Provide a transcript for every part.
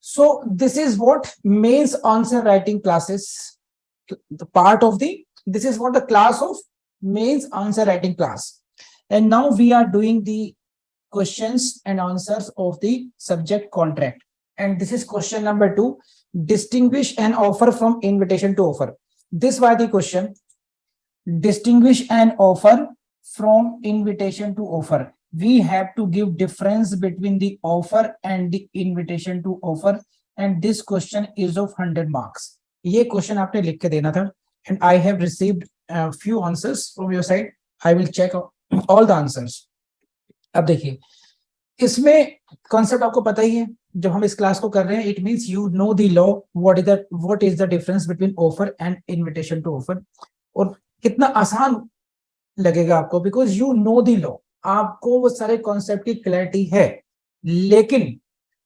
So this is what mains answer writing classes, the part of the, this is what the class of mains answer writing class. And now we are doing the questions and answers of the subject contract. And this is question number 2. Distinguish an offer from invitation to offer. This was the question. Distinguish an offer from invitation to offer. We have to give difference between the offer and the invitation to offer. And this question is of 100 marks. ये question आपने लिख के देना था. And I have received a few answers from your side. I will check all the answers. अब देखिए, इसमें concept आपको पता ही है. जब हम इस क्लास को कर रहे हैं, it means you know the law, what is the difference between offer and invitation to offer. और कितना आसान लगेगा आपको, because you know the law, आपको वो सारे कॉन्सेप्ट की क्लैरिटी है. लेकिन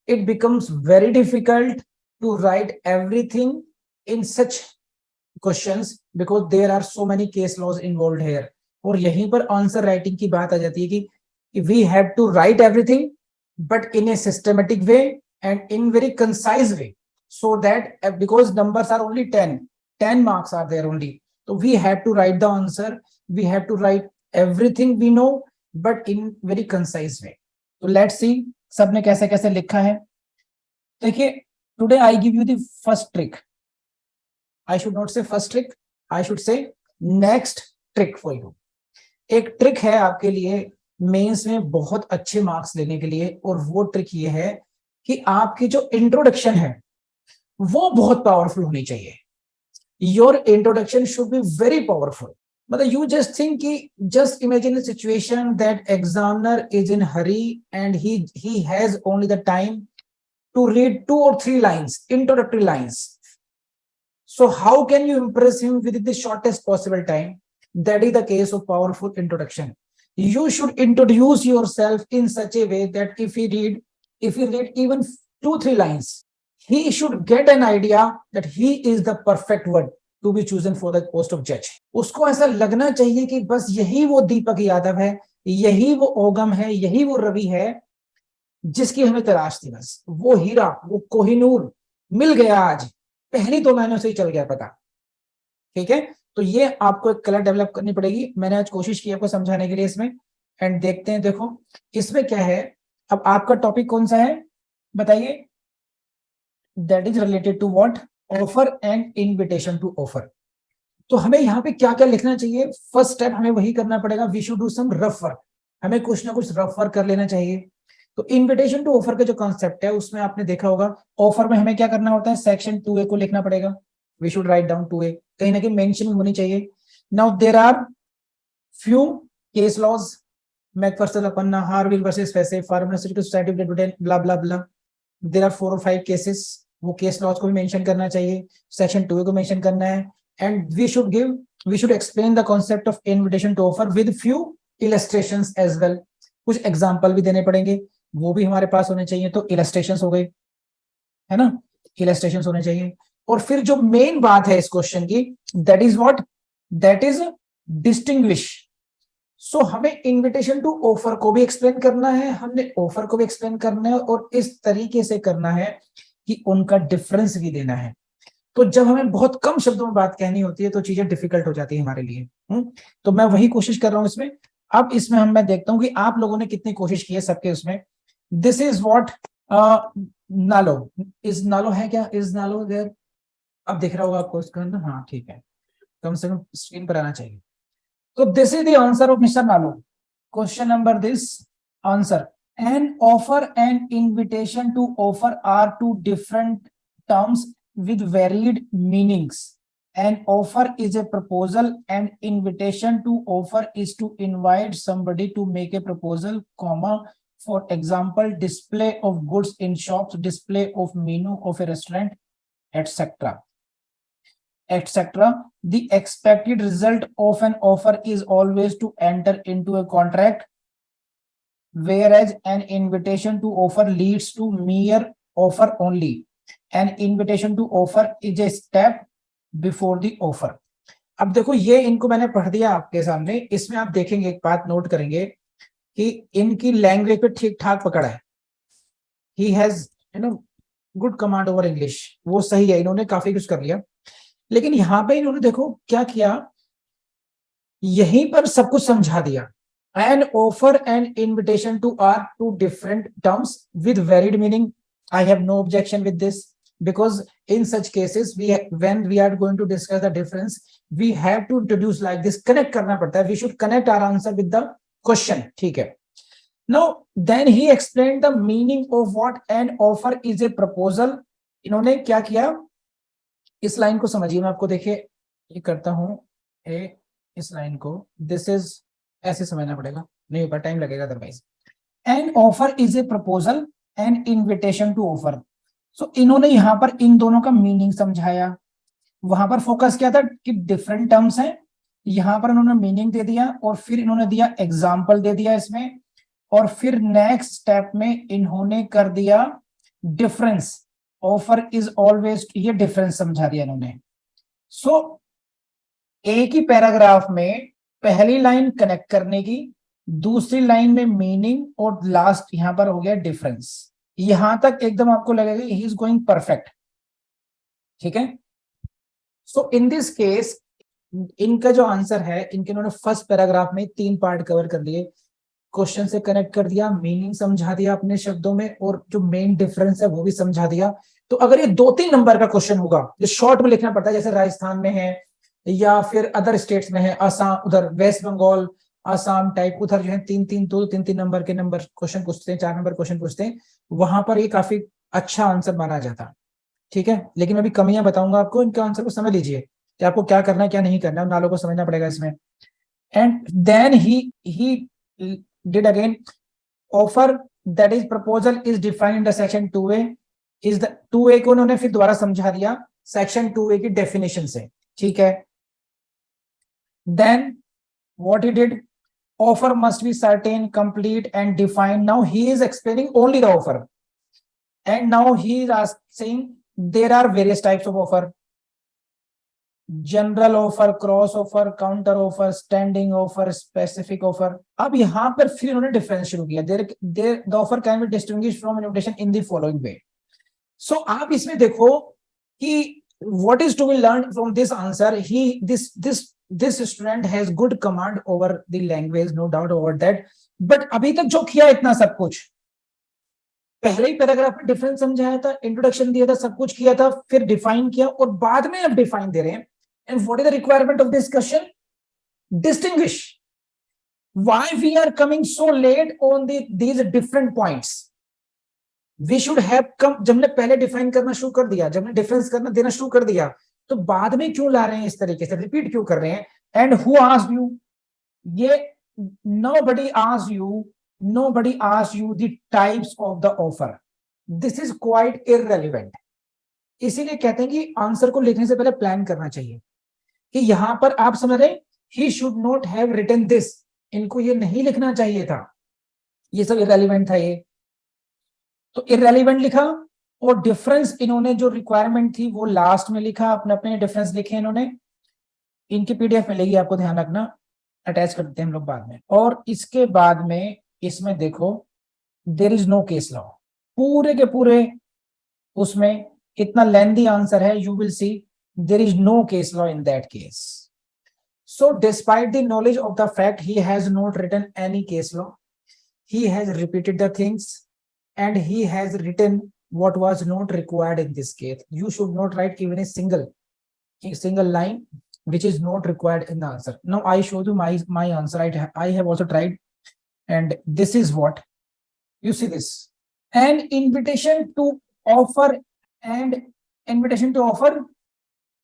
it becomes very difficult to write everything in such questions because there are so many case laws involved here. और यहीं पर आंसर राइटिंग की बात आ जाती है कि we have to write everything but in a systematic way and in very concise way, so that because numbers are only 10 marks are there only, so we have to write the answer, we have to write everything we know but in very concise way. So let's see सबने कैसे कैसे लिखा है. देखिए, today I give you the first trick. I should not say first trick, I should say next trick for you. एक trick है आपके लिए मेंस में बहुत अच्छे मार्क्स लेने के लिए, और वो ट्रिक ये है कि आपकी जो इंट्रोडक्शन है वो बहुत पावरफुल होनी चाहिए. Your introduction should be very powerful. मतलब यू जस्ट थिंक कि just imagine the situation that examiner is in hurry and he has only the time to read 2 or 3 lines, introductory lines. So how can you impress him within the shortest possible time? That is the case of powerful introduction. You should introduce yourself in such a way that if he read even 2-3 lines, he should get an idea that he is the perfect one to be chosen for the post of judge. उसको ऐसा लगना चाहिए कि बस यही वो दीपक यादव है, यही वो ओगम है, यही वो रवि है जिसकी हमें तलाश थी. बस वो हीरा, वो कोहिनूर मिल गया आज, पहली 2 लाइनों से ही चल गया पता. ठीक है, तो ये आपको एक कलर डेवलप करनी पड़ेगी. मैंने आज कोशिश की आपको समझाने के लिए इसमें. एंड देखते हैं, देखो इसमें क्या है. अब आपका टॉपिक कौन सा है बताइए. That is related to what, offer and invitation to offer. तो हमें यहाँ पे क्या क्या लिखना चाहिए. फर्स्ट स्टेप हमें वही करना पड़ेगा. We should do some rough work. हमें कुछ ना कुछ रफ वर्क कर लेना चाहिए. तो इनविटेशन टू ऑफर का जो कॉन्सेप्ट है उसमें आपने देखा होगा, ऑफर में हमें क्या करना होता है, सेक्शन 2A को लिखना पड़ेगा. We should write down 2A, कहीं ना कहीं मेंशन होनी चाहिए. Now there are few case laws, McPherson Appanna, Harvey versus Facey, pharmaceutical society blah blah blah. There are 4 or 5 cases. वो केस लॉज को भी मेंशन करना चाहिए, सेक्शन 2A को मेंशन करना है. And we should explain the concept of invitation to offer with few illustrations as well. कुछ example भी देने पड़ेंगे, वो भी हमारे पास होने चाहिए. तो इलस्ट्रेशंस हो गए, है ना, इलस्ट्रेशंस होने चाहिए. और फिर जो मेन बात है इस क्वेश्चन की, that is what, that is distinguish. So हमें इनविटेशन टू ऑफर को भी एक्सप्लेन करना है, हमने ऑफर को भी एक्सप्लेन करना है, और इस तरीके से करना है कि उनका डिफरेंस भी देना है. तो जब हमें बहुत कम शब्दों में बात कहनी होती है तो चीजें डिफिकल्ट हो जाती है हमारे लिए. तो मैं वही कोशिश कर रहा हूं इसमें. अब इसमें मैं देखता हूं कि आप लोगों ने कितनी कोशिश की है सबके उसमें. दिस इज व्हाट नालो. इज नालो है क्या, इज नालो देयर. अब दिख रहा होगा आपको इसका, हाँ ठीक है, कम से कम स्क्रीन पर आना चाहिए. तो this is the answer of mister नालो. Question number this answer, an offer and invitation to offer are 2 different terms with varied meanings. An offer is a proposal and invitation to offer is to invite somebody to make a proposal, comma, for example, display of goods in shops, display of menu of a restaurant, etc. etc. The expected result of an offer is always to enter into a contract, whereas an invitation to offer leads to mere offer only. An invitation to offer is a step before the offer. अब देखो, ये इनको मैंने पढ़ दिया आपके सामने. इसमें आप देखेंगे, एक बात नोट करेंगे कि इनकी लैंग्वेज पे ठीक ठाक पकड़ा है. He has, good command over English, वो सही है, इन्होंने काफी कुछ कर लिया। लेकिन यहाँ पे इन्होंने देखो क्या किया, यहीं पर सब कुछ समझा दिया। An offer and invitation to are two different terms with varied meaning. I have no objection with this, because in such cases when we are going to discuss the difference, we have to introduce like this, connect करना पड़ता है, we should connect our answer with the question, ठीक है। Now then he explained the meaning of what an offer is a proposal। इन्होंने क्या किया, इस line को समझिए, मैं आपको देखिए ये करता हूं, इस लाइन को दिस इज ऐसे समझना पड़ेगा, नहीं ऊपर टाइम लगेगा otherwise. An offer is a proposal an invitation to offer. So इन्होंने यहां पर इन दोनों का मीनिंग समझाया, वहां पर फोकस किया था कि डिफरेंट टर्म्स हैं, यहां पर उन्होंने मीनिंग दे दिया और फिर इन्होंने दिया एग्जाम्पल दे दिया इसमें, और फिर नेक्स्ट स्टेप में इन्होंने कर दिया डिफरेंस। ऑफर इज ऑलवेज, ये डिफरेंस समझा दिया इन्होंने। सो एक ही पैराग्राफ में पहली लाइन कनेक्ट करने की, दूसरी लाइन में मीनिंग, और लास्ट यहां पर हो गया डिफरेंस। यहां तक एकदम आपको लगेगा ही इज गोइंग परफेक्ट, ठीक है। सो इन दिस केस इनका जो आंसर है, इनके इन्होंने फर्स्ट पैराग्राफ में 3 पार्ट कवर कर लिए, क्वेश्चन से कनेक्ट कर दिया, मीनिंग समझा दिया अपने शब्दों में, और जो मेन डिफरेंस है वो भी समझा दिया। तो अगर ये 2-3 नंबर का क्वेश्चन होगा, जो शॉर्ट में लिखना पड़ता है, जैसे राजस्थान में है या फिर अदर स्टेट्स में है, असम, उधर वेस्ट बंगाल, असम टाइप, उधर जो है 3-3 नंबर के नंबर क्वेश्चन पूछते हैं, 4 नंबर क्वेश्चन पूछते हैं, वहां पर ये काफी अच्छा आंसर माना जाता, ठीक है। लेकिन अभी कमियां बताऊंगा आपको, इनके आंसर को समझ लीजिए कि आपको क्या करना है क्या नहीं करना है, उन नालों को समझना पड़ेगा इसमें। And then he did again, offer that is proposal is defined in the section 2A is the 2A को उन्होंने फिर दोबारा समझा दिया सेक्शन 2A की डेफिनेशन से, ठीक है। then what he did, offer must be certain, complete and defined। now he is explaining only the offer, and now he is saying there are various types of offer, general offer, cross offer, counter offer, standing offer, specific offer. अब यहां पर फिर उन्होंने difference शुरू किया, the offer can be distinguished from an invitation in the following way. So आप इसमें देखो कि what is to be learned from this answer, this student has good command over the language, no doubt over that, but अभी तक जो किया इतना सब कुछ, पहले ही पैराग्राफ में डिफरेंस समझाया था, इंट्रोडक्शन दिया था, सब कुछ किया था, फिर डिफाइन किया, और बाद में अब डिफाइन दे रहे हैं। And what is the requirement of this question, distinguish. Why we are coming so late on these different points, we should have come, जब हमने पहले डिफाइन करना शुरू कर दिया, जब हमने डिफरेंस करना देना शुरू कर दिया, तो बाद में क्यों ला रहे हैं इस तरीके से, रिपीट क्यों कर रहे हैं। एंड हु आस्क्ड यू, ये nobody asked you the types of the offer, this is quite irrelevant। इसीलिए कहते हैं कि आंसर को लिखने से पहले प्लान करना चाहिए, कि यहां पर आप समझ रहे हैं he should not have written this, इनको ये नहीं लिखना चाहिए था, ये सब irrelevant था ये, तो irrelevant लिखा, और डिफरेंस इन्होंने जो रिक्वायरमेंट थी वो लास्ट में लिखा, अपने अपने डिफरेंस लिखे इन्होंने। इनकी पीडीएफ मिलेगी आपको, ध्यान रखना, अटैच कर देते हैं हम लोग बाद में। और इसके बाद में इसमें देखो there is no case law, पूरे के पूरे उसमें इतना लेंथी आंसर है, you will see there is no case law in that case. So despite the knowledge of the fact he has not written any case law, he has repeated the things and he has written what was not required in this case। you should not write even a single line which is not required in the answer। now I show you my answer, I have also tried, and this is what you see, this an invitation to offer, and invitation to offer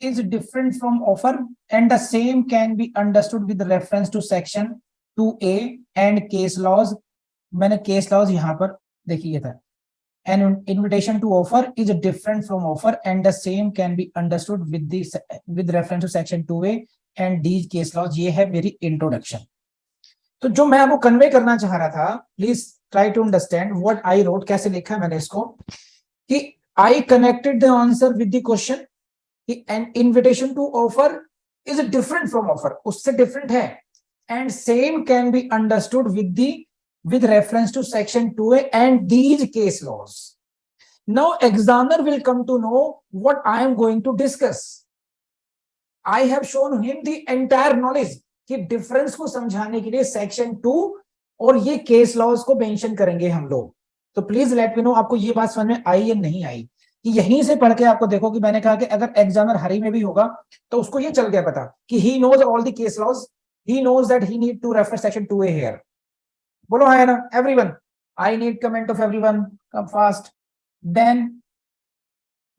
is different from offer, and the same can be understood with reference to section 2A and case laws। मैंने case laws यहां पर देखिए था, an invitation to offer is different from offer and the same can be understood with reference to section 2A and these case laws। ये है मेरी introduction. तो जो मैं आपको कन्वे करना चाह रहा था, please try to understand what I wrote, कैसे लिखा है मैंने इसको, कि I connected the answer with the question, कि an invitation to offer is different from offer, उससे डिफरेंट है, and same can be understood with reference to section 2A and these case laws। Now examiner will come to know what I am going to discuss. I have shown him the entire knowledge कि difference को समझाने के लिए section 2 और ये case laws को mention करेंगे हम लोग. तो प्लीज लेट मी नो आपको ये बात समझ में आई या नहीं आई. कि यहीं से पढ़ के आपको देखो कि मैंने कहा कि अगर एग्जामिनर हरी में भी होगा तो उसको ये चल गया पता कि he knows all the case laws, he knows that he need to refer section 2A here. बोलो है ना everyone. I need comment of everyone. Come fast. Then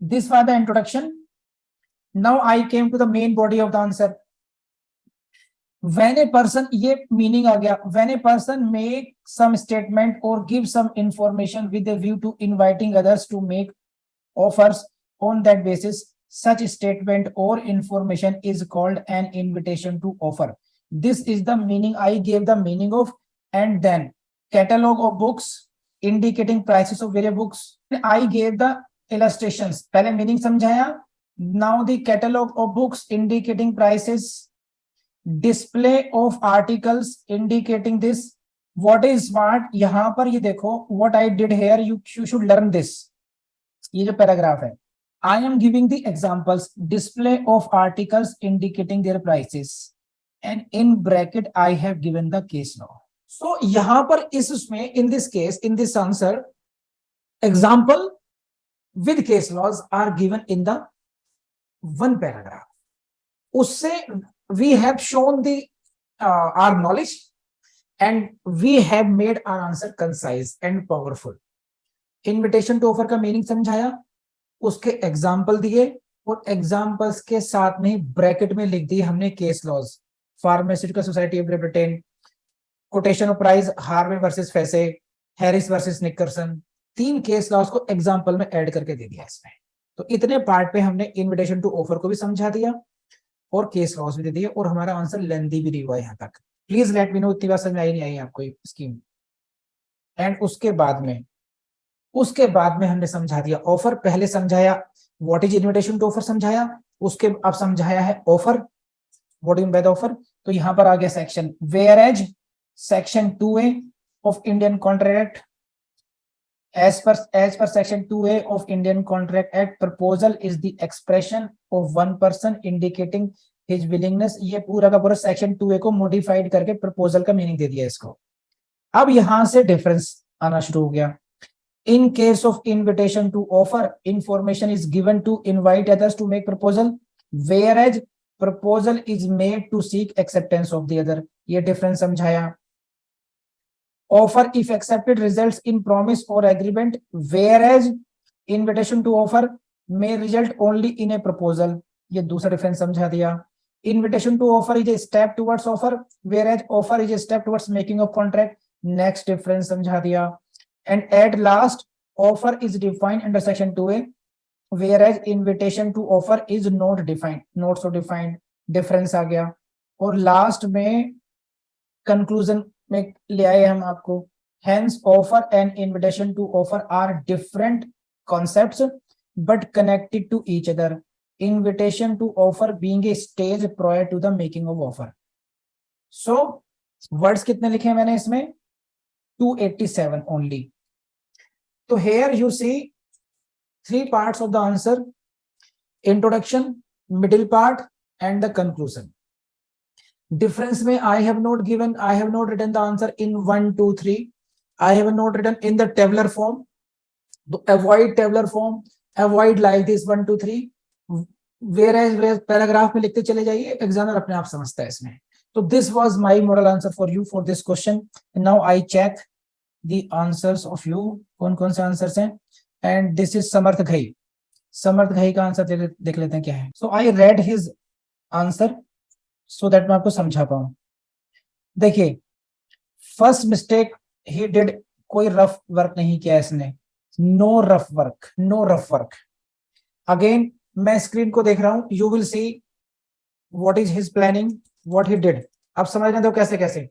this was the introduction. Now I came to the main body of the answer. When a person, ये meaning आ गया. When a person make some statement or give some information with a view to inviting others to make offers on that basis, such statement or information is called an invitation to offer. This is the meaning. I gave the meaning of and then catalog of books indicating prices of various books. I gave the illustrations. पहले meaning समझाया. Now the catalog of books indicating prices. Display of articles indicating this. What is smart? यहां पर ये देखो what I did here, you should learn this. ये जो paragraph है, I am giving the examples. Display of articles indicating their prices and in bracket I have given the case law. So यहां पर इस उसमें in this case, in this answer, example with case laws are given in the one paragraph. उससे we have shown the our knowledge and we have made our answer concise and powerful. Invitation to offer का meaning समझाया, उसके example दिए और examples के साथ में bracket में लिख दिए हमने case laws. Pharmaceutical society of Great Britain, quotation of price Harvey versus Facey, Harris versus Nickerson. 3 case laws को एग्जाम्पल में ऐड करके दे दिया इसमें. तो इतने पार्ट पे हमने इन्विटेशन टू ऑफर को भी समझा दिया और केस लॉस भी दे दिए और हमारा आंसर लेंथी भी दिया हुआ है यहाँ तक. प्लीज लेट मी नो इतनी बात समझ आई नहीं आई आपको स्कीम. एंड उसके बाद में हमने समझा दिया ऑफर. पहले समझाया what is invitation to offer समझाया, उसके अब समझाया है offer, what is by the offer. तो यहाँ पर आ गया section whereas section 2A of Indian contract as per section 2A of Indian Contract Act, proposal is the expression of one person indicating his willingness. ये पूरा का पूरा section 2A को मॉडिफाइड करके प्रपोजल का मीनिंग दे दिया इसको. अब यहां से डिफरेंस आना शुरू हो गया. In case of invitation to offer, information is given to invite others to make proposal, whereas proposal is made to seek acceptance of the other. ये डिफरेंस समझाया. Offer if accepted results in promise or agreement, whereas invitation to offer may result only in a proposal. ये दूसरा difference समझा दिया. Invitation to offer is a step towards offer, whereas offer is a step towards making of contract. Next difference समझा दिया. And at last, offer is defined under section 2A, whereas invitation to offer is not defined, not so defined. Difference आ गया. और last में conclusion में ले आए हम आपको. Hence, offer and invitation to offer are different concepts but connected to each other. Invitation to offer being a stage prior to the making of offer. So, words कितने लिखे हैं मैंने इसमें? 287 only. So here you see 3 parts of the answer: introduction, middle part, and the conclusion. Difference में I have not written the answer in 1, 2, 3. I have not written in the tabular form. Avoid tabular form. Avoid like this 1, 2, 3. Whereas paragraph में लिखते चले जाइए, examiner अपने आप समझता है इसमें. So this was my model answer for you for this question. And now I check the answers of you. कौन-कौन से आंसर्स हैं? And this is समर्थ घई. समर्थ घई का आंसर देख लेते हैं क्या है. So I read his answer so that मैं आपको समझा पाऊं. देखिए, फर्स्ट मिस्टेक ही डिड, कोई रफ वर्क नहीं किया इसने. No rough work. अगेन मैं स्क्रीन को देख रहा हूं. You will see what is his planning, what he did. अब समझने दो कैसे कैसे.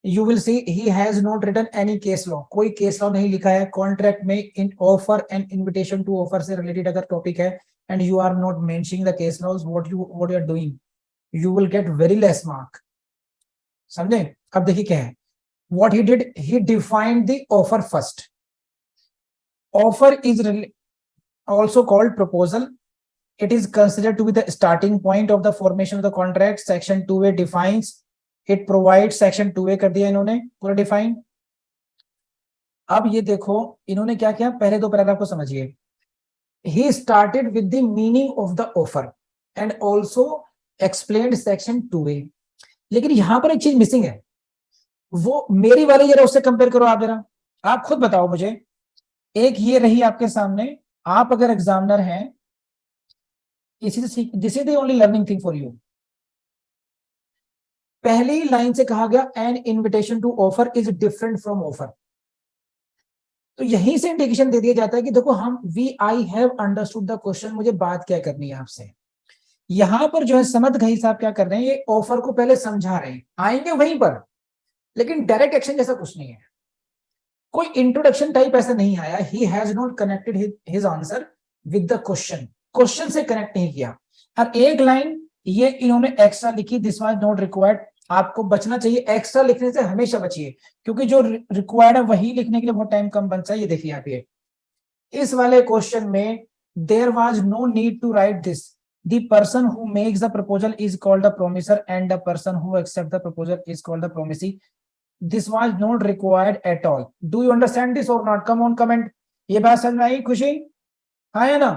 You will see he has not written any case law. कोई केस लॉ नहीं लिखा है. कॉन्ट्रैक्ट में in offer and invitation to offer से रिलेटेड अगर टॉपिक है and you are not mentioning the case laws, what you are doing, you will get very less mark. समझे? अब देखिए क्या है. What he did, he defined the offer first. Offer is also called proposal. It is considered to be the starting point of the formation of the contract. Section 2A defines it, provides. Section 2A कर दिया इन्होंने पूरा define. अब ये देखो इन्होंने क्या किया, पहले दो पैराग्राफ को समझिए। He started with the meaning of the offer and also explained section 2A। लेकिन यहां पर एक चीज मिसिंग है, वो मेरी वाली जरा उससे कंपेयर करो आप, जरा आप खुद बताओ मुझे। एक ये रही आपके सामने, आप अगर एग्जामिनर हैं, इसी से this is the only learning thing for you. पहली लाइन से कहा गया an invitation to offer is different from offer, तो यहीं से इंडिकेशन दे दिया जाता है कि देखो हम I have understood the question, मुझे बात क्या करनी है आपसे। यहां पर जो है समझ गई साहब क्या कर रहे हैं, ये ऑफर को पहले समझा रहे हैं, आएंगे वहीं पर, लेकिन डायरेक्ट एक्शन जैसा कुछ नहीं है, कोई इंट्रोडक्शन टाइप ऐसा नहीं आया। ही has not connected his answer with the question, question से कनेक्ट नहीं किया। और एक लाइन ये इन्होंने एक्स्ट्रा लिखी, दिस वाज नॉट रिक्वायर्ड। आपको बचना चाहिए, एक्स्ट्रा लिखने से हमेशा बचिए, क्योंकि जो रिक्वायर्ड है वही लिखने के लिए बहुत टाइम कम बनता है। ये देखिए आप, ये इस वाले क्वेश्चन में there was no need to write this, the person who makes the proposal is called the promisor and the person who accept the proposal is called the promisee. This was not required at all. Do you understand this or not? Come on, comment. ये बात समझ में आई खुशी? हाँ है ना?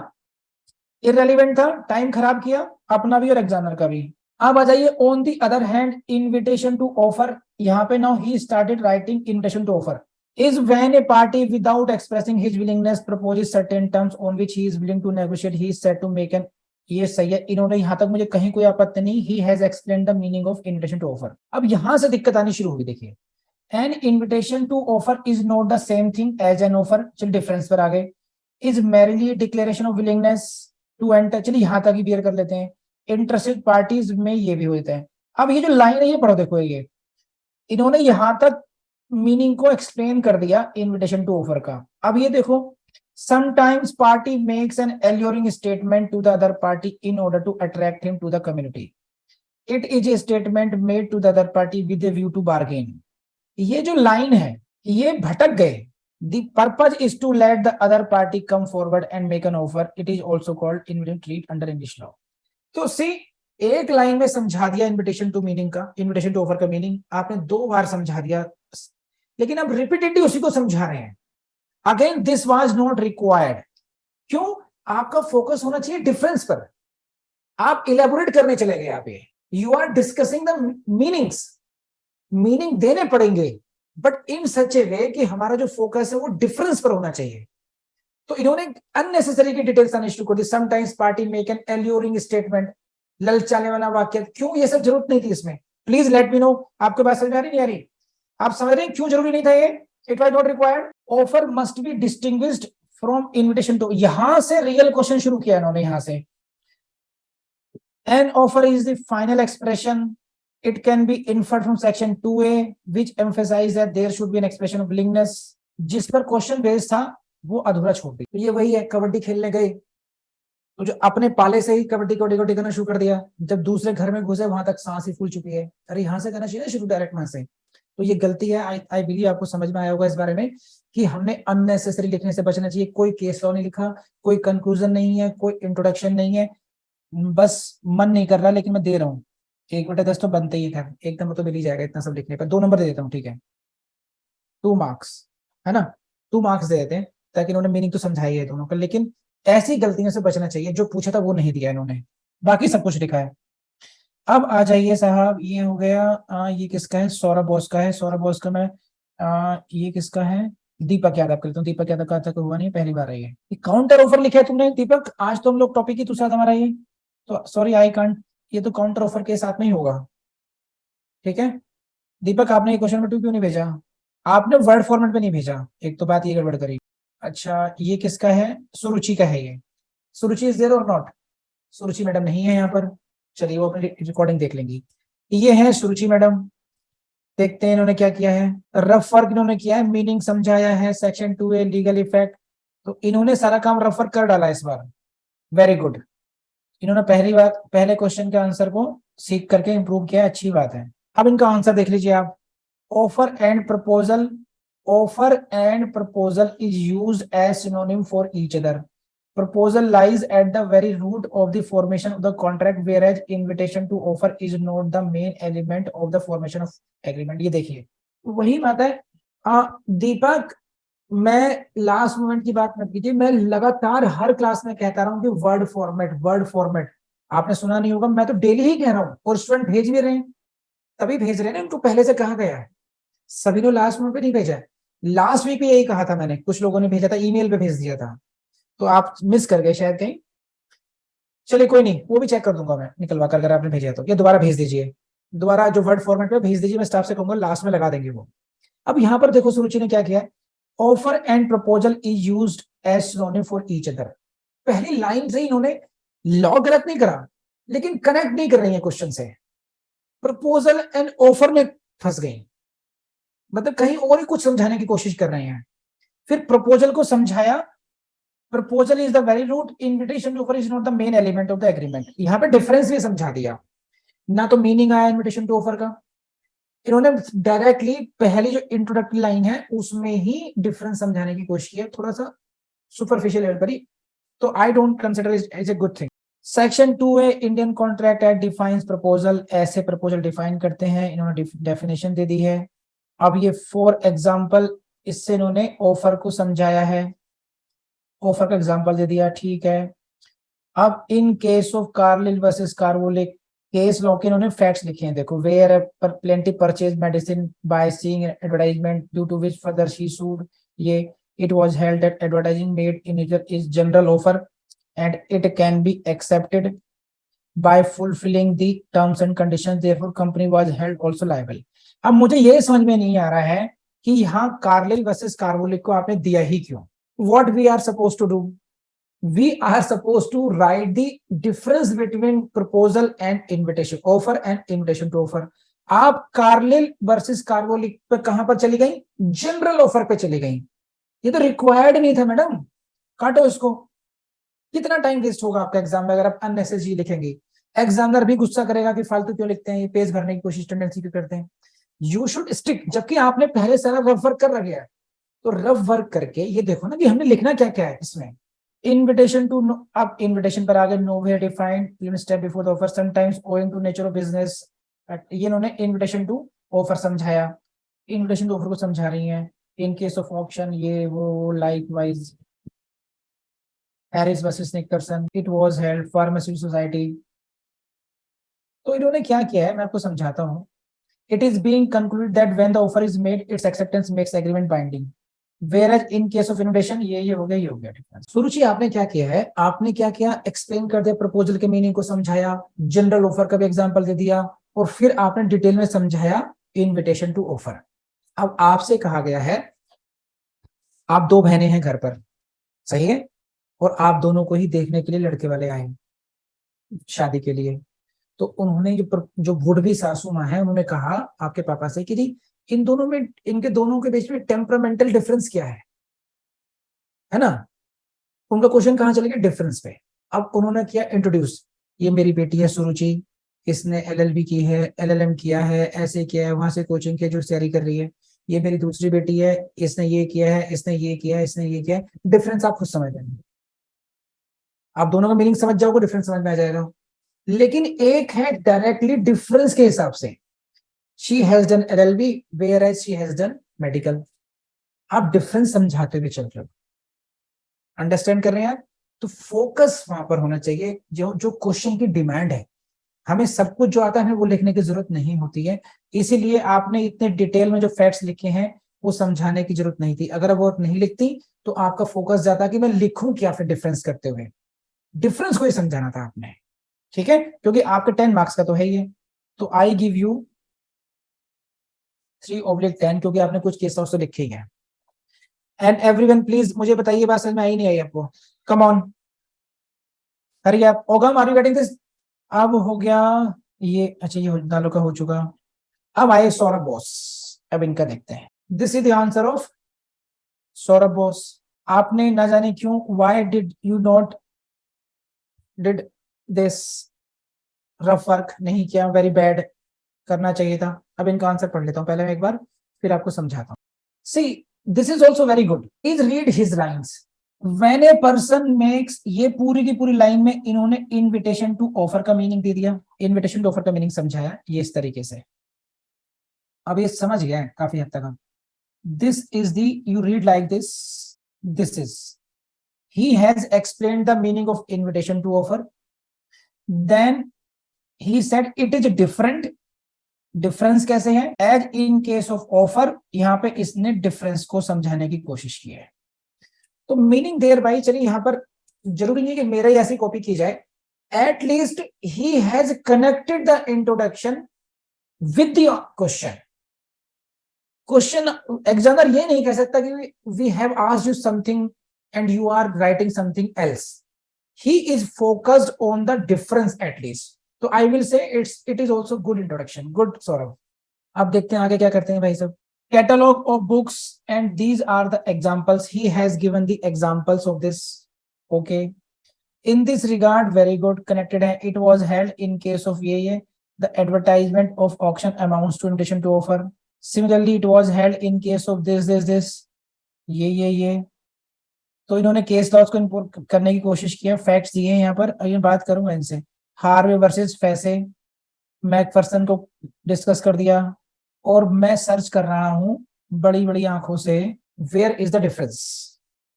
Irrelevant था, time खराब किया अपना भी और एग्जामिनर का भी। अब आ जाइए on the other hand, invitation to offer. यहाँ पे now he started writing invitation to offer is when a party without expressing his willingness proposes certain terms on which he is willing to negotiate, he is said to make an। ये सही है, इन्होंने यहां तक मुझे कहीं कोई आपत्ति नहीं। he has explained the meaning of invitation to offer। अब यहां से दिक्कत आनी शुरू होगी, देखिए An invitation to offer is not the same thing as an offer। चलिए डिफरेंस पर आ गए। Is merely a declaration of willingness to enter। चलिए यहां तक ही क्लियर कर लेते हैं। Interested parties में ये भी होते हैं। अब ये जो लाइन है ये पढ़ो, देखो ये इन्होंने यहां तक मीनिंग को एक्सप्लेन कर दिया इन्विटेशन टू ऑफर का। अब ये देखो, sometimes party makes an alluring statement to the other party in order to attract him to the community। It is a statement made to the other party with a view to bargain। ये जो line है ये भटक गए। The purpose is to let the other party come forward and make an offer। It is also called invitation under English law। तो सी एक line में समझा दिया इन्विटेशन टू मीनिंग का, इन्विटेशन टू ऑफर का मीनिंग आपने दो बार समझा दिया, लेकिन अब रिपीटेडली उसी को समझा रहे हैं। Again this was not required. क्यों? आपका फोकस होना चाहिए डिफरेंस पर, आप इलेबोरेट करने चले गए। आप you are discussing the meanings, meaning देने पड़ेंगे बट इन सच ए वे कि हमारा जो फोकस है वो डिफरेंस पर होना चाहिए। तो इन्होंने अननेसेसरी की डिटेल्स आने शुरू कर दी। Sometimes party make an alluring statement, ललचाने वाला वाक्य। क्यों? ये सब जरूरत नहीं थी इसमें। प्लीज लेट मी नो, आपके पास समझ आ रही नहीं आ रही? आप समझ रहे हैं क्यों जरूरी नहीं था ये? It was not required. Offer must be distinguished from invitation to. यहां से रियल क्वेश्चन शुरू किया इन्होंने। यहां से an offer is the final expression. It can be inferred from section 2A, which emphasizes that there should be an expression of willingness। जिस पर question based था वो अधूरा छोड़ दी। तो ये वही है, कबड्डी खेलने गए तो जो अपने पाले से ही कबड्डी कबड्डी करना शुरू कर दिया, जब दूसरे घर में घुसे वहां तक सांस ही फूल चुकी है। अरे यहाँ से करना चाहिए शुरू, डायरेक्ट वहां से। तो ये गलती है। आई बिलीव आपको समझ में आया होगा इस बारे में कि हमने अननेसेसरी लिखने से बचना चाहिए। कोई केस लॉ नहीं लिखा, कोई कंक्लूजन नहीं है, कोई इंट्रोडक्शन नहीं है, बस मन नहीं कर रहा लेकिन मैं दे रहा हूँ। 1/10 तो बनते ही था, एक नंबर तो मिल ही जाएगा इतना सब लिखने का। 2 नंबर दे देता हूँ, ठीक है, 2 मार्क्स है ना, 2 मार्क्स दे देते हैं ताकि इन्होंने मीनिंग तो समझाई है दोनों का। लेकिन ऐसी गलतियों से बचना चाहिए, जो पूछा था वो नहीं दिया इन्होंने, बाकी सब कुछ लिखा है। अब आ जाइए साहब, ये हो गया। ये किसका है? सौरभ बोस का है। सौरभ बोस का मैं ये किसका है? दीपक यादव कर लेता हूँ। दीपक यादव का तक हुआ नहीं, पहली बार है ये। काउंटर ऑफर लिखा है तुमने दीपक, आज तो हम लोग टॉपिक ही तो साथ हमारा ये, तो सॉरी आई कांट, ये तो काउंटर ऑफर के साथ में ही होगा। ठीक है दीपक, आपने ये क्वेश्चन नंबर 2 क्यों नहीं भेजा? आपने वर्ड फॉर्मेट में नहीं भेजा, एक तो बात ये गड़बड़ करी। अच्छा ये किसका है? सुरुचि का है ये। सुरुचि इज देयर और नॉट? सुरुचि मैडम नहीं है यहाँ पर, चलिए वो अपनी रिकॉर्डिंग देख लेंगी। ये है सुरुचि मैडम, देखते हैं इन्होंने क्या किया है। रफ वर्क इन्होंने किया है, मीनिंग समझाया है, सेक्शन 2A लीगल इफेक्ट, तो इन्होंने सारा काम रफ वर्क कर डाला इस बार। वेरी गुड, इन्होंने पहली बात पहले क्वेश्चन के आंसर को सीख करके इंप्रूव किया, अच्छी बात है। अब इनका आंसर देख लीजिए आप। Offer and proposal offer and proposal is used as synonym for each other. Proposal lies at the very root of the formation of the contract, whereas invitation to offer is not the main element of the formation of agreement. ये देखिए वही बात है। दीपक, मैं last moment की बात मत कीजिए, मैं लगातार हर क्लास में कहता रहा हूँ कि वर्ड फॉर्मेट, वर्ड फॉर्मेट। आपने सुना नहीं होगा, मैं तो डेली ही कह रहा हूँ, और स्टूडेंट भेज भी रहे हैं, तभी भेज रहे हैं ना, उनको पहले से कहा गया है। सभी ने लास्ट मोमेंट पे नहीं भेजा है। लास्ट वीक भी यही कहा था मैंने, कुछ लोगों ने भेजा था, ईमेल पे भेज दिया था, तो आप मिस कर गए शायद कहीं। चलिए कोई नहीं, वो भी चेक कर दूंगा मैं निकलवा कर, अगर आपने भेजा तो, या दोबारा भेज दीजिए, दोबारा जो वर्ड फॉर्मेट में भेज दीजिए, मैं स्टाफ से कहूंगा लास्ट में लगा देंगे वो। अब यहाँ पर देखो सुरुचि ने क्या किया, offer and proposal is used as synonym for each other. पहली लाइन से इन्होंने लॉ गलत नहीं करा, लेकिन कनेक्ट नहीं कर रही है क्वेश्चन से। प्रपोजल एंड ऑफर में फंस गई, मतलब कहीं और ही कुछ समझाने की कोशिश कर रहे हैं। फिर प्रपोजल को समझाया, proposal is the very root, invitation to offer is not the main element of the agreement. यहाँ पे डिफरेंस भी समझा दिया ना, तो मीनिंग आया इन्विटेशन टू ऑफर का। इन्होंने डायरेक्टली पहली जो इंट्रोडक्टरी लाइन है उसमें ही डिफरेंस समझाने की कोशिश की है, थोड़ा सा सुपरफिशियल लेवल पर ही, तो I don't consider is a good thing. Section 2 है Indian contract act defines proposal, ऐसे प्रपोजल डिफाइन करते हैं, इन्होंने डेफिनेशन दे दी है। अब ये फॉर एग्जांपल, इससे इन्होंने ऑफर को समझाया है, ऑफर का एग्जांपल दे दिया, ठीक है। अब in case of Carlill versus Carbolic case law के इन्होंने फैक्ट्स लिखे हैं, देखो, where plenty purchase medicine by seeing advertisement due to which further she sued, ये it was held that advertising made in is general offer and it can be accepted by fulfilling the terms and conditions, therefore company was held also liable। अब मुझे ये समझ में नहीं आ रहा है कि यहाँ कार्लिल वर्सेस कार्बोलिक को आपने दिया ही क्यों। What we are supposed to do, we are supposed to write the difference between proposal and invitation, offer and invitation to offer। आप कार्लिल वर्सेस कार्बोलिक पे कहां पर चली गई, जनरल ऑफर पे चली गई। ये तो रिक्वायर्ड नहीं था मैडम, काटो इसको। कितना टाइम वेस्ट होगा आपका एग्जाम में अगर आप अननेसेसरी लिखेंगे। एग्जामिनर भी गुस्सा करेगा कि फालतू क्यों लिखते हैं, ये पेज भरने की कोशिश टेंडेंसी क्यों करते हैं। यू शुड स्टिक, जबकि आपने पहले सारा रफ वर्क कर रखा है, तो रफ वर्क करके ये देखो ना कि हमने लिखना क्या क्या है इसमें। इन्विटेशन टू, अब इन्विटेशन पर आगे, no way defined limit step before the offer sometimes owing to nature of business. ये इन्होंने इन्विटेशन टू ऑफर समझाया, इन्विटेशन टू ऑफर को समझा रही हैं। इन केस ऑफ ऑप्शन, ये वो, like wise Harris versus Nickerson, it was held pharmaceutical society। तो इन्होंने क्या किया है मैं आपको समझाता हूँ। It is being concluded that when the offer is made, its acceptance makes agreement binding, whereas in case of invitation, ये हो गया, ये हो गया। सुरुचि, आपने क्या किया है, आपने क्या किया, एक्सप्लेन कर दिया, प्रपोजल के मीनिंग को समझाया, जनरल ऑफर का भी एग्जांपल दे दिया, और फिर आपने डिटेल में समझाया इन्विटेशन टू ऑफर। अब आपसे कहा गया है, आप दो बहनें हैं घर पर, सही है, और आप दोनों को ही देखने के लिए लड़के वाले आए शादी के लिए। तो उन्होंने जो वुड भी सासू माँ है, उन्होंने कहा आपके पापा से कि जी इन दोनों में, इनके दोनों के बीच में टेम्परामेंटल डिफरेंस क्या है ना। उनका क्वेश्चन कहाँ चले गया, डिफरेंस पे। अब उन्होंने किया इंट्रोड्यूस, ये मेरी बेटी है सुरुचि, इसने LLB की है, LLM किया है, ऐसे किया है, वहां से कोचिंग की जो तैयारी कर रही है। ये मेरी दूसरी बेटी है, इसने ये किया है, इसने ये किया है, इसने ये किया है। डिफरेंस आप खुद समझ लेंगे, आप दोनों का मीनिंग समझ जाओगे, डिफरेंस समझ में आ जाएगा। लेकिन एक है डायरेक्टली डिफरेंस के हिसाब से, she has done LLB whereas she has done medical. आप डिफरेंस समझाते हुए चल रहे हो, अंडरस्टैंड कर रहे हैं आप। तो फोकस वहां पर होना चाहिए, जो जो क्वेश्चन की डिमांड है। हमें सब कुछ जो आता है वो लिखने की जरूरत नहीं होती है, इसीलिए आपने इतने डिटेल में जो फैक्ट्स लिखे हैं वो समझाने की जरूरत नहीं थी। अगर वो नहीं लिखती तो आपका फोकस जाता कि मैं लिखूं क्या फिर डिफरेंस करते हुए, डिफरेंस को ही समझाना था आपने, ठीक है, क्योंकि आपके 10 मार्क्स का तो है ही। तो आई गिव यू 3/10, क्योंकि आपने कुछ केस तो लिखे ही है। एंड एवरीवन प्लीज मुझे बताइए, बात समझ में आई नहीं आई आपको, कम ऑन हरी आप। ओगम आर यू गेटिंग दिस। अब हो गया ये, अच्छा ये दालों का हो चुका। अब आए सौरभ बोस, अब इनका देखते हैं। This is the answer of Saurabh Bose. आपने ना जाने क्यों, why did you not did this rough work नहीं किया, वेरी बैड, करना चाहिए था। अब इनका आंसर पढ़ लेता हूं पहले मैं एक बार, फिर आपको समझाता हूं। सी this is also very good, please read his lines. When a person makes, ये पूरी की पूरी लाइन में इन्होंने इनविटेशन टू ऑफर का मीनिंग दे दिया, इनविटेशन टू ऑफर का मीनिंग समझाया ये इस तरीके से। अब ये समझ गया है काफी हद तक हम। This is the, you read like this, this is, he has explained the meaning of invitation to offer, then he said it is different, difference कैसे है, as in case of offer, यहां पे इसने डिफरेंस को समझाने की कोशिश की है। तो मीनिंग देयर भाई, चलिए यहां पर जरूरी नहीं है कि मेरा ही ऐसी कॉपी की जाए, at least he has connected the introduction with the question. Question examiner ये नहीं कह सकता कि we have asked you something and you are writing something else. He is focused on the difference at least. तो I will say it is also good introduction, good Saurabh. अब देखते हैं आगे क्या करते हैं भाई सब। Catalogue of books and these are the examples, he has given the examples of this. Okay, in this regard very good, connected है। It was held in case of ये the advertisement of auction amounts to invitation to offer. Similarly, it was held in case of this, ये। तो इन्होंने case laws को import करने की कोशिश की है, फैक्ट्स दिए हैं यहाँ पर। ये बात करूंगा इनसे, हार्वे वर्सेस फैसे, मैकफर्सन को डिस्कस कर दिया, और मैं सर्च कर रहा हूं बड़ी बड़ी आंखों से, where is the difference,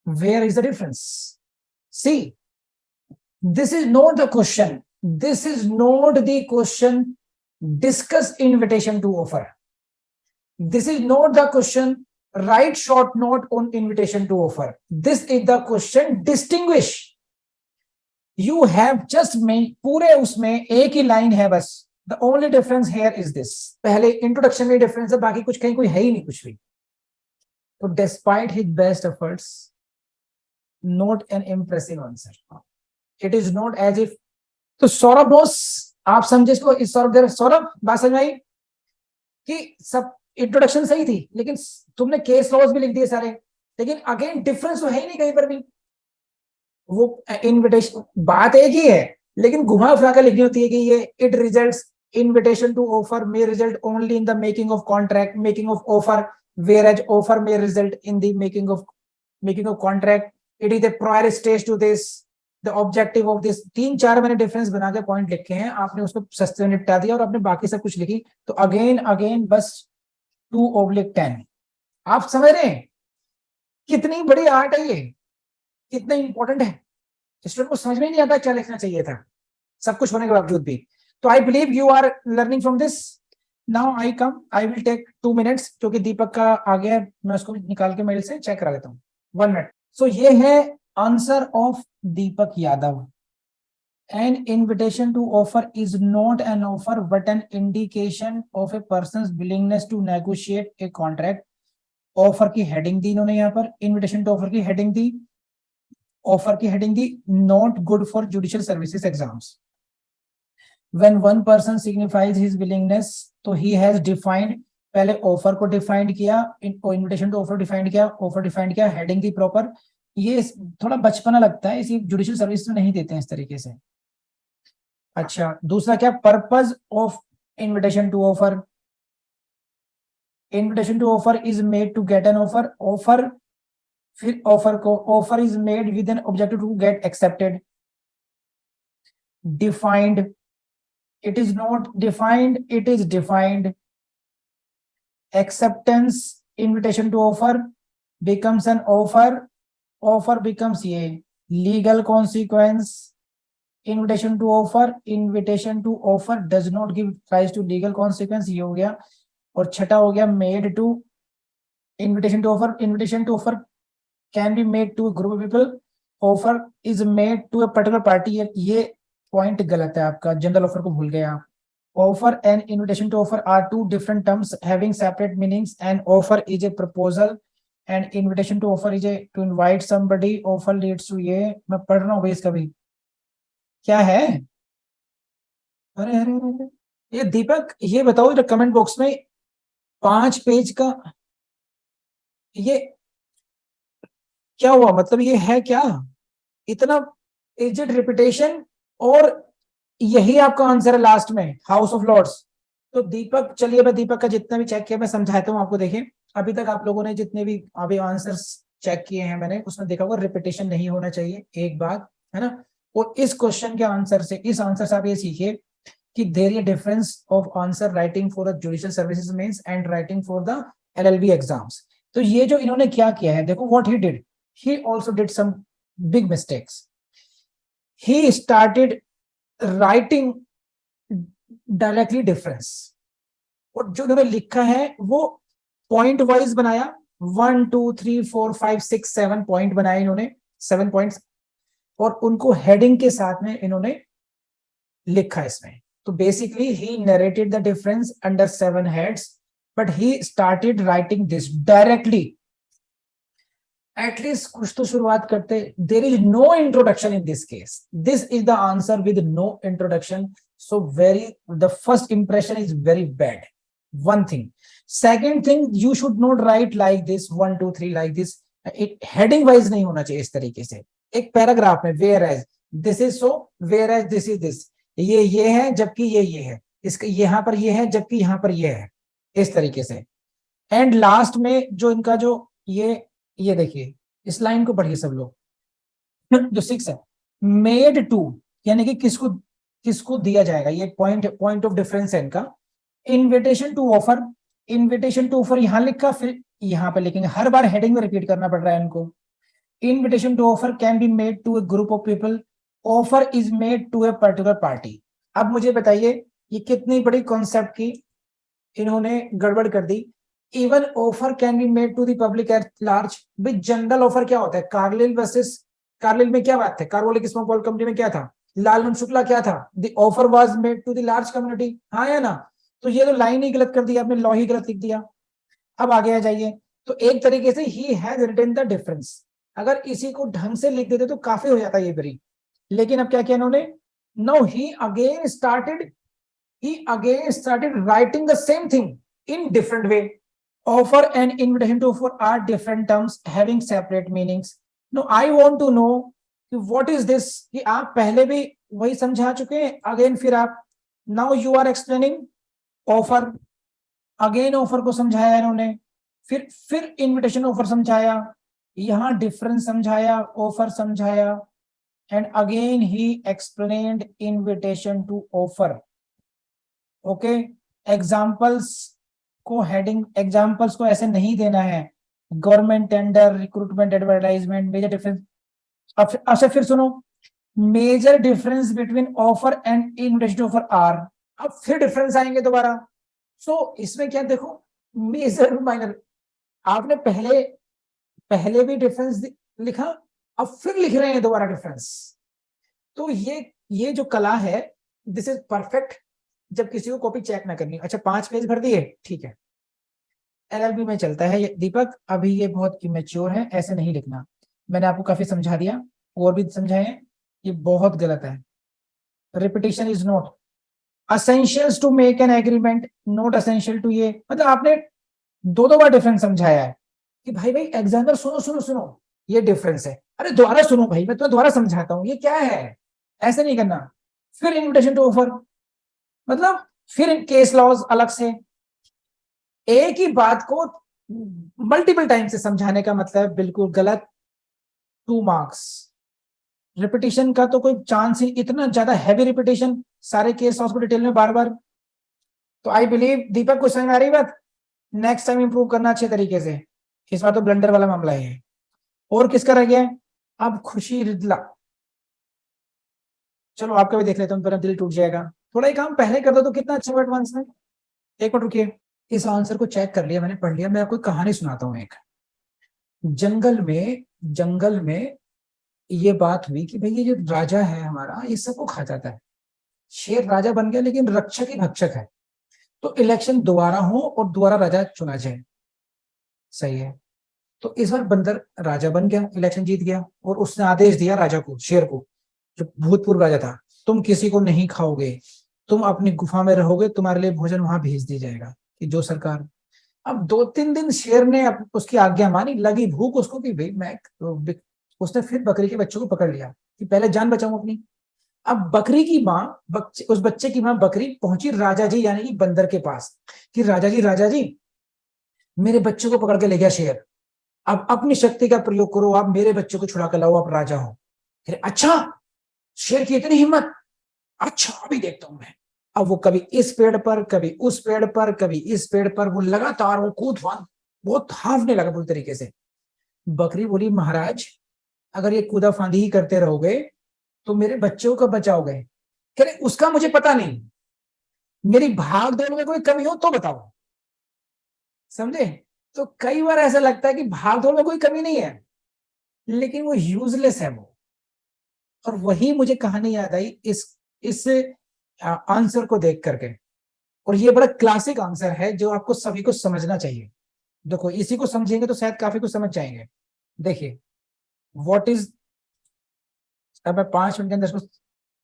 where is the difference. See, this is not the question, this is not the question discuss invitation to offer. This is not the question, write short note on invitation to offer. This is the question, distinguish. You have just made, पूरे उसमें एक ही line है बस। The only difference here is this. पहले introduction में difference है, बाकी कुछ कहीं कोई है ही नहीं कुछ भी। तो despite his best efforts, not an impressive answer. It is not as if, तो सौरभ बोस आप समझे इसको, सौरभ बात समझ आई कि सब इंट्रोडक्शन सही थी, लेकिन तुमने केस लॉज भी लिख दिए सारे, लेकिन अगेन डिफरेंस तो है ही नहीं कहीं पर भी। वो इनविटेशन बात एक ही है, लेकिन घुमा फिरा कर लिखनी होती है कि ये it results invitation to offer may result only in the making of contract, making of offer, whereas offer may result in the making of contract, it is the prior stage to this, the objective of this. 3-4 मैंने difference बना के point लिखे हैं, आपने उसको सस्ते में निपटा दिया और आपने बाकी सब कुछ लिखी। तो अगेन बस 2/10। आप समझ रहे हैं कितनी बड़ी आर्ट है ये, कितना इंपॉर्टेंट है। स्टूडेंट को समझ में नहीं आता क्या लिखना चाहिए था, सब कुछ होने के बावजूद भी। तो I believe you are learning from this. Now I will take 2 minutes, क्योंकि दीपक का आ गया, मैं उसको निकाल के मेल से चेक करा लेता हूँ। 1 मिनट। सो ये है answer of Deepak Yadav. An invitation to offer is not an offer but an indication of a person's willingness to negotiate a contract. Offer की हेडिंग दी इन्होंने यहाँ पर, इनविटेशन टू ऑफर की हेडिंग दी, ऑफर की heading the, not good for judicial services exams. When one person signifies his willingness, तो he has defined, पहले offer को defined किया, इनविटेशन टू ऑफर डिफाइंड किया, ऑफर डिफाइंड किया, हेडिंग दी proper. ये थोड़ा बचपना लगता है, इसी जुडिशियल सर्विस में नहीं देते हैं इस तरीके से। अच्छा, दूसरा क्या, purpose of invitation to offer. Invitation to offer is made to get an offer, offer, फिर ऑफर को, offer is made with an objective to get accepted. Defined, it is not defined, it is defined. Acceptance, invitation to offer becomes an offer, offer becomes ये legal consequence। invitation to offer does not give rise to legal consequence, ये हो गया। और छठा हो गया made to, invitation to offer can be made to a group of people, offer is made to a particular party। ये point गलत है आपका, जनरल ऑफर को भूल गए आप। offer and invitation to offer are two different terms having separate meanings, and offer is a proposal and invitation to offer is a to invite somebody। offer leads to, ये मैं पढ़ रहा हूँ भाई इसका भी, क्या है, अरे ये दीपक ये बताओ इधर कमेंट बॉक्स में, 5 पेज का ये क्या हुआ, मतलब ये है क्या इतना, इज इट रिपीटेशन, और यही आपका आंसर है लास्ट में, हाउस ऑफ लॉर्ड्स। तो दीपक, चलिए मैं दीपक का जितना भी चेक किया मैं समझाता हूँ आपको। देखिए अभी तक आप लोगों ने जितने भी अभी आंसर्स चेक किए हैं मैंने, उसमें देखा होगा रिपीटेशन नहीं होना चाहिए, एक बात है ना। और इस क्वेश्चन के आंसर से, इस आंसर से आप ये सीखिए कि there is difference of answer writing for the judicial services mains and writing for the LLB exams. तो ये जो इन्होंने क्या किया है, देखो what he did, he also did some big mistakes. He started writing directly difference, और जो इन्होंने लिखा है वो पॉइंट वाइज बनाया, 1 2 3 4 5 6 7 पॉइंट बनाए इन्होंने, 7 पॉइंट्स, और उनको हेडिंग के साथ में इन्होंने लिखा इसमें। तो basically he narrated the difference under 7 heads, but he started writing this directly. At least कुछ तो शुरुआत करते। There is no introduction in this case, this is the answer with no introduction. So very the first impression is very bad, one thing. Second thing, you should not write like this 1 2 3 like this. It heading wise नहीं होना चाहिए इस तरीके से। एक paragraph में whereas this is so, whereas this is this, ये है जबकि ये है, इसका यहाँ पर ये है जबकि यहाँ पर ये है, इस तरीके से। एंड लास्ट में जो इनका जो ये देखिए, इस लाइन को पढ़िए सब लोग जो 6 है, मेड टू, यानी कि किसको किसको दिया जाएगा, ये पॉइंट ऑफ डिफरेंस है इनका। Invitation to offer, invitation to offer यहां लिखा, फिर यहां पे लिखेंगे, हर बार हेडिंग में रिपीट करना पड़ रहा है इनको। Invitation to offer can be made to a group of people, offer is made to a particular party. अब मुझे बताइए ये कितनी बड़ी कॉन्सेप्ट की इन्होंने गड़बड़ कर दी। Even offer can be made to the public at large. भाई जनरल ऑफर क्या होता है, कार्लिल वर्सेस कार्लिल में क्या बात है, कार्बोलिक स्मॉल कंपनी में क्या था, लालनंद शुक्ला क्या था, the offer was made to the large community, हाँ या ना। तो ये तो लाइन ही गलत कर दिया आपने, लॉ ही गलत लिख दिया। अब आगे आ जाइए, तो एक तरीके से he has written the difference, अगर इसी को ढंग से लिख देते तो काफी हो जाता ये बरी। लेकिन अब क्या किया इन्होंने, no he again started writing the same thing in different way. Offer and invitation to offer are different terms having separate meanings. No I want to know कि व्हाट इज दिस, कि आप पहले भी वही समझा चुके हैं, अगेन फिर आप now you are explaining offer, again offer को समझाया इन्होंने, फिर इनविटेशन ऑफर समझाया, यहां डिफरेंस समझाया, ऑफर समझाया, and again he explained invitation to offer. Okay, examples को हेडिंग, एग्जांपल्स को ऐसे नहीं देना है, government tender, recruitment, advertisement, major difference. अच्छा फिर सुनो, major difference between offer and invitation offer are, अब फिर डिफरेंस आएंगे दोबारा। सो इसमें क्या देखो, मेजर माइनर, आपने पहले भी डिफरेंस लिखा, अब फिर लिख रहे हैं दोबारा डिफरेंस। तो ये जो कला है, दिस इज परफेक्ट जब किसी को कॉपी चेक ना करनी। अच्छा 5 पेज भर दिए, ठीक है, एलएलबी में चलता है ये। दीपक अभी ये बहुत इमेच्योर है, ऐसे नहीं लिखना, मैंने आपको काफी समझा दिया और भी समझाए, ये बहुत गलत है। Repetition is not essentials to make an agreement, not essential to ये, मतलब आपने 2 बार डिफरेंस समझाया है कि भाई एग्जाम्पल सुनो, ये डिफरेंस है, अरे दोबारा सुनो भाई, मैं तुम्हें दोबारा समझाता हूँ ये क्या है, ऐसे नहीं करना। फिर इन्विटेशन टू ऑफर, मतलब फिर केस लॉज अलग से, एक ही बात को मल्टीपल टाइम से समझाने का मतलब बिल्कुल गलत, 2 मार्क्स। रिपीटिशन का तो कोई चांस ही, इतना ज्यादा हैवी रिपीटिशन, सारे केस लॉस को डिटेल में बार बार। तो आई बिलीव दीपक को समझ में आ रही बात, नेक्स्ट टाइम इंप्रूव करना अच्छे तरीके से, इस बार तो ब्लंडर वाला मामला है। और किसका रह गया, अब खुशी रिदला, चलो आपका भी देख लेता हूँ, मेरा दिल टूट जाएगा। थोड़ा ही काम पहले कर दो तो कितना अच्छा एडवांस में। एक मिनट रुकिए, इस आंसर को चेक कर लिया मैंने, पढ़ लिया। मैं आपको कहानी सुनाता हूँ एक। जंगल में ये बात हुई कि भाई ये जो राजा है हमारा, ये सबको खा जाता है। शेर राजा बन गया लेकिन रक्षक ही भक्षक है, तो इलेक्शन दोबारा हो और दोबारा राजा चुना जाए। सही है, तो इस बार बंदर राजा बन गया, इलेक्शन जीत गया, और उसने आदेश दिया राजा को, शेर को, जो भूतपूर्व राजा था, तुम किसी को नहीं खाओगे, तुम अपनी गुफा में रहोगे, तुम्हारे लिए भोजन वहां भेज दिया जाएगा, कि जो सरकार। अब 2-3 दिन शेर ने उसकी आज्ञा मानी, लगी भूख उसको कि भाई मैं, उसने फिर बकरी के बच्चों को पकड़ लिया कि पहले जान बचाऊं अपनी। अब बकरी की माँ, उस बच्चे की माँ बकरी पहुंची राजा जी यानी कि बंदर के पास, कि राजा जी मेरे बच्चे को पकड़ के ले गया शेर, अब अपनी शक्ति का प्रयोग करो, आप मेरे बच्चे को छुड़ा कर लाओ, आप राजा हो। फिर अच्छा, शेर की इतनी हिम्मत, अच्छा अभी देखता हूं मैं। अब वो कभी इस पेड़ पर, कभी उस पेड़ पर, कभी इस पेड़ पर, वो लगातार वो कूद फांद, बहुत हाफने लगा पूरी तरीके से। बकरी बोली, महाराज अगर ये कूदा फांदी ही करते रहोगे तो मेरे बच्चों को बचाओगे? कह रहे उसका मुझे पता नहीं, मेरी भाग दौड़ में कोई कमी हो तो बताओ। समझे? तो कई बार ऐसा लगता है कि भाग दौड़ में कोई कमी नहीं है, लेकिन वो यूजलेस है वो। और वही मुझे कहानी याद आई इस आंसर को देख करके। और ये बड़ा क्लासिक आंसर है जो आपको सभी को समझना चाहिए। देखो इसी को समझेंगे तो शायद काफी कुछ समझ जाएंगे। देखिए, व्हाट इज, अब मैं 5 मिनट के अंदर,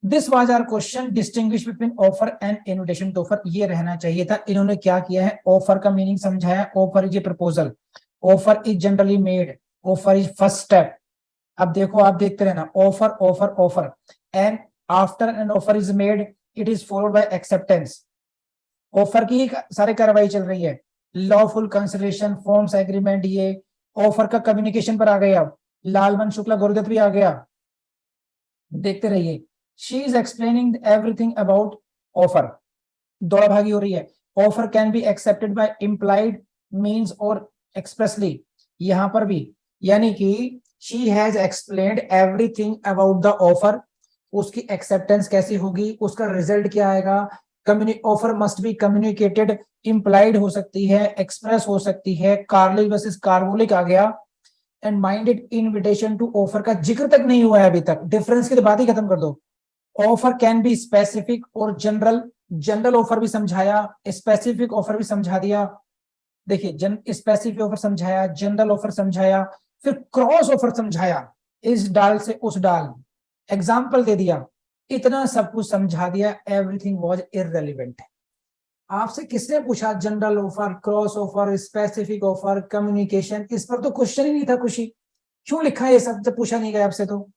this was our question, distinguish between offer and invitation to offer. ये रहना चाहिए था। इन्होंने क्या किया है, ऑफर का मीनिंग समझाया, offer is a proposal, offer is generally made, offer is first step. अब देखो, आप देखते रहना, offer offer offer, and after N offer is made it is followed by acceptance. Offer की सारी कार्रवाई चल रही है, लॉफुल कंसिडरेशन, फॉर्म्स एग्रीमेंट, ये ऑफर का कम्युनिकेशन पर आ गए। अब लालमन शुक्ला गुरुदत्त भी आ गया, देखते रहिए। She is explaining everything about offer, दौड़ा भागी हो रही है। Offer can be accepted by implied means और एक्सप्रेसली, यहां पर भी, यानी कि she has explained everything about the offer. उसकी एक्सेप्टेंस कैसी होगी, उसका रिजल्ट क्या आएगा, offer must be communicated, implied हो सकती है, एक्सप्रेस हो सकती है, कार्लिल वर्सेस कार्बोलिक आ गया, and minded invitation to offer का जिक्र तक नहीं हुआ है अभी तक, डिफरेंस की तो बात ही खत्म कर दो। ऑफर कैन बी स्पेसिफिक और जनरल, जनरल ऑफर भी समझाया, स्पेसिफिक ऑफर भी समझा दिया। देखिए, स्पेसिफिक ऑफर समझाया, जनरल ऑफर समझाया, फिर क्रॉस ऑफर समझाया, इस डाल से उस डाल, एग्जाम्पल दे दिया, इतना सब कुछ समझा दिया। Everything was irrelevant. आपसे किसने पूछा general offer, cross offer, specific offer, communication, इस पर तो क्वेश्चन ही नहीं था कुछ ही। क्यों लिखा है ये सब जब पूछा नहीं गया आपसे? तो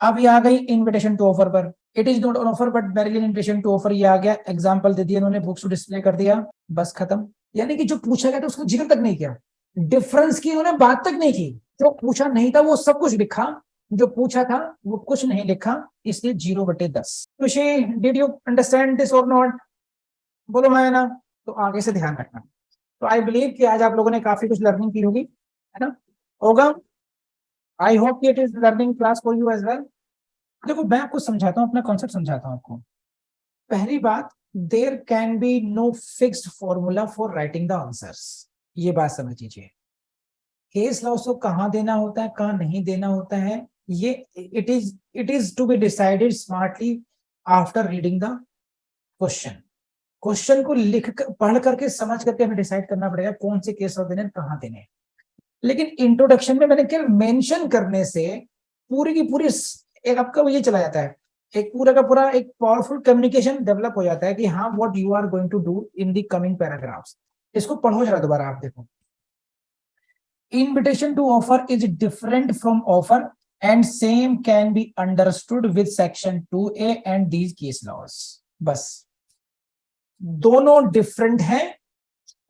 अब ये आ गई इनविटेशन टू ऑफर पर, it is not on offer but marriage invitation to offer, ये आ गया, एग्जांपल दे दिया उन्होंने, बुक्स डिस्प्ले कर दिया, बस खत्म। यानी कि जो पूछा गया था उसका जिक्र तक नहीं किया, डिफरेंस की उन्होंने बात तक नहीं की। जो पूछा नहीं था वो सब कुछ लिखा, जो पूछा था वो कुछ नहीं लिखा, इसलिए 0/10। खुशी, डिड यू अंडरस्टैंड दिस और नॉट? बोलो मैं ना, तो आगे से ध्यान रखना। तो आई बिलीव कि आज आप लोगों ने काफी कुछ लर्निंग की होगी, है ना? होगा। I hope it is learning class for you as well. देखो मैं आपको समझाता हूँ, अपना कॉन्सेप्ट समझाता हूँ आपको। पहली बात, there can be no fixed formula for writing the answers. ये बात समझ लीजिए। केस लॉस को कहाँ देना होता है, कहाँ नहीं देना होता है, ये it is to be decided smartly after reading the question. Question को लिख कर, पढ़ करके, समझ करके हमें डिसाइड करना पड़ेगा कौन से केस लॉस देने, कहाँ देने। लेकिन इंट्रोडक्शन में मैंने क्या मेंशन करने से पूरी की पूरी एक आपका ये चला जाता है, एक पूरा का पूरा एक पावरफुल कम्युनिकेशन डेवलप हो जाता है कि हाँ, what you are going to do in the coming paragraphs. इसको पढ़ो जरा दोबारा, आप देखो। Invitation to offer is different from offer and same can be understood with section 2A and these case laws. बस, दोनों डिफरेंट है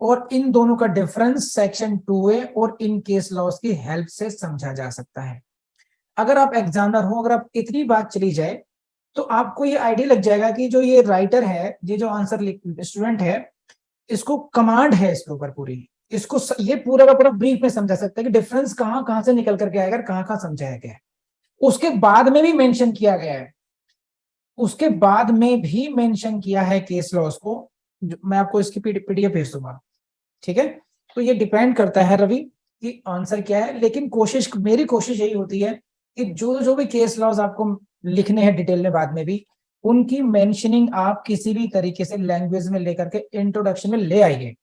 और इन दोनों का डिफरेंस सेक्शन 2A और इन केस लॉस की हेल्प से समझा जा सकता है। अगर आप एग्जामिनर हो, अगर आप इतनी बात चली जाए तो आपको ये आइडिया लग जाएगा कि जो ये राइटर है, ये जो आंसर स्टूडेंट है, इसको कमांड है इसके ऊपर पूरी, इसको ये पूरा का पूरा ब्रीफ में समझा सकता है कि डिफरेंस कहां कहां से निकल करके आएगा, कहां कहां समझाया गया है। उसके बाद में भी मेंशन किया गया है, उसके बाद में भी मेंशन किया है केस लॉस को, मैं आपको इसकी पीडीएफ भेज दूंगा, ठीक है? तो ये डिपेंड करता है रवि कि आंसर क्या है, लेकिन मेरी कोशिश यही होती है कि जो जो भी केस लॉज आपको लिखने हैं डिटेल में बाद में भी, उनकी मेंशनिंग आप किसी भी तरीके से लैंग्वेज में लेकर के इंट्रोडक्शन में ले आइए,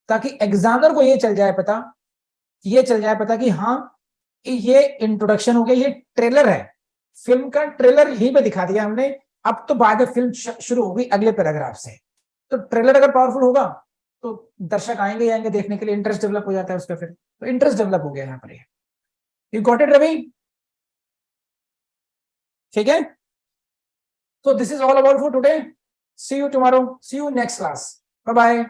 ताकि एग्जामिनर को ये चल जाए पता कि हाँ, ये इंट्रोडक्शन हो गया, ये ट्रेलर है, फिल्म का ट्रेलर यहीं पे दिखा दिया हमने, अब तो बाद में फिल्म शुरू होगी अगले पैराग्राफ से। तो ट्रेलर अगर पावरफुल होगा तो दर्शक आएंगे देखने के लिए, इंटरेस्ट डेवलप हो जाता है उसका, फिर तो इंटरेस्ट डेवलप हो गया यहाँ पर। You got it Ravi? ठीक है, तो this is all about for today. See you tomorrow, see you next class, bye bye.